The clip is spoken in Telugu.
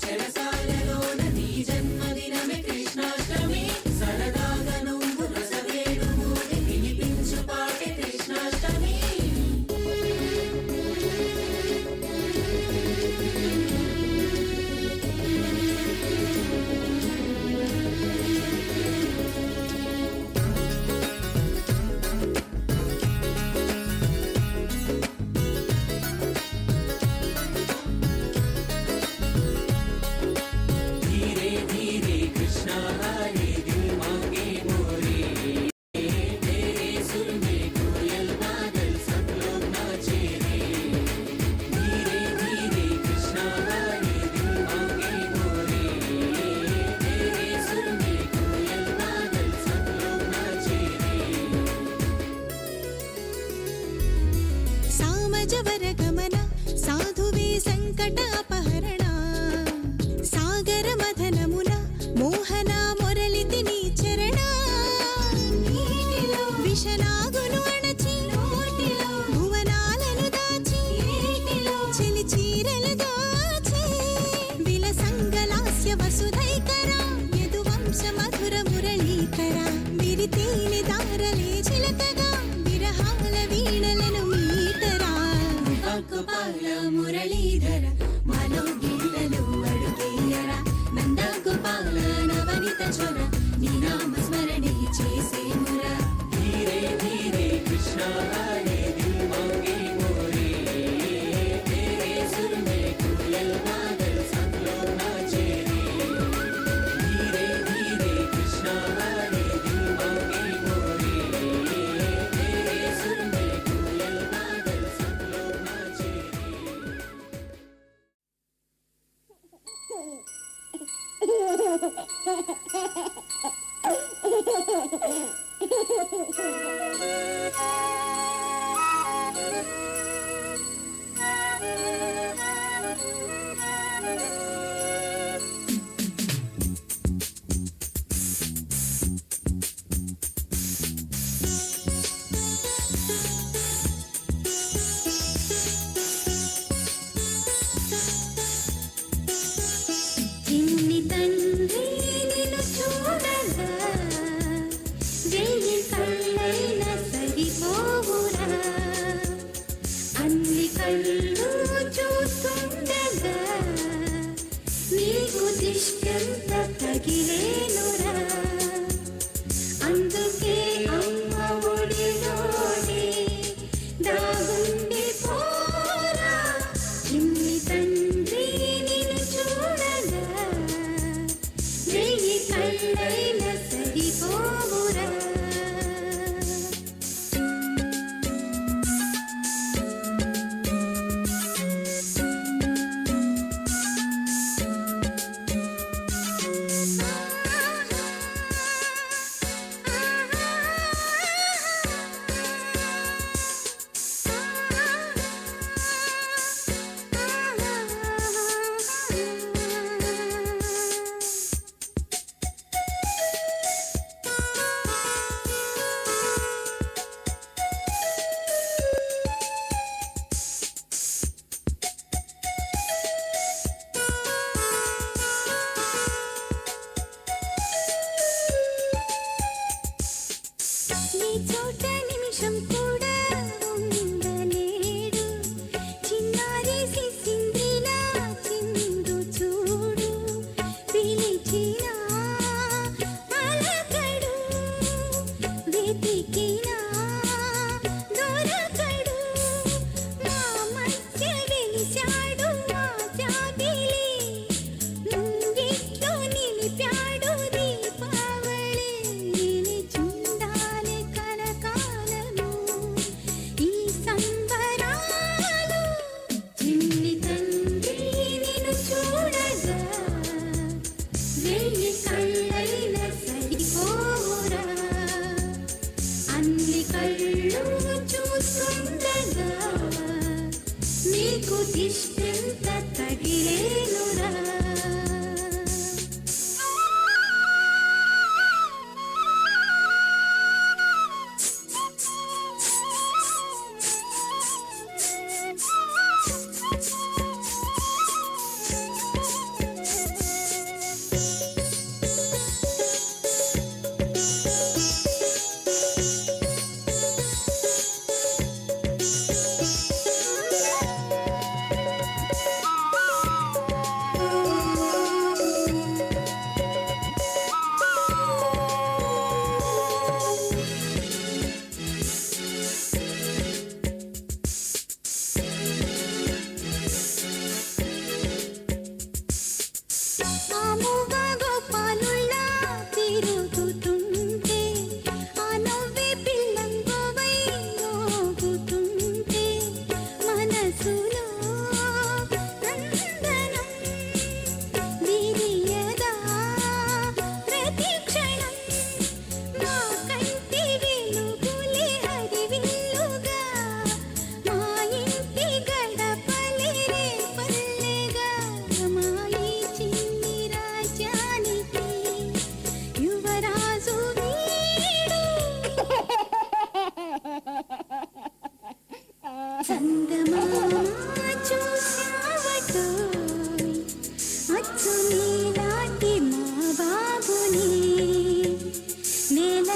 చెరసాలలోన నీ జన్మదినమే కృష్ణాష్టమి సరదాగా నువ్వు రసవేణువు వినిపించు పాటే కృష్ణాష్టమి सामजवरगमन साधुवे संकटापहरण सागर मथनमुन मोहन मुरलिति नी चरण विषनागुनु अणचि भुवनाలను దాచి చెలి చీరలు దాచి విలసంగలాస్య వసుధైకర యదువంశ మధుర మురళీకర విరితేని దారలే చిలకగా విరహాల వీణలను గోపాల మురళీధర మనోగిళ్ళలు అడుగేయర నంద గోపాల నవనిత జ్వర నీ నామ స్మరణే చేసేమురా ధీరే ధీరే కృష్ణ హరే దిల్ మాంగే మోరే तेरे सुर में कोयल बादल सब लोग नाचे रे धीरे धीरे कृष्ण हरे दिल मांगे मोरे तेरे सुर में कोयल बादल सब लोग नाचे చిన్ని తండ్రి నిన్ను చూడగా వెయ్యి కళ్ళైన సరిపోవురా అన్ని కళ్ళు చూస్తుండగా నీకు దిష్టంత తగిలేనురా అందుకే అమ్మ ఒడిలోనే దాగుండి పోరా చిన్ని తండ్రి నిన్ను చూడగా వెయ్యి కళ్ళైన సరిపోవురా ఆమువ గోపాలుల్లా తిరుగుతుంటే ఆ నవ్వే పిల్లంగోవై మోగుతుంటే మనసులో నందనం విరియదా ప్రతి క్షణం మా కంటి వెలుగులే హరివిల్లుగా మా ఇంటి గడపలే రేపల్లెగా మా ఈ చిన్ని రాజ్యానికి యువరాజు వీడు చందమామ చూశావటోయ్ అచ్చు నీలాంటి మా బాబుని నేల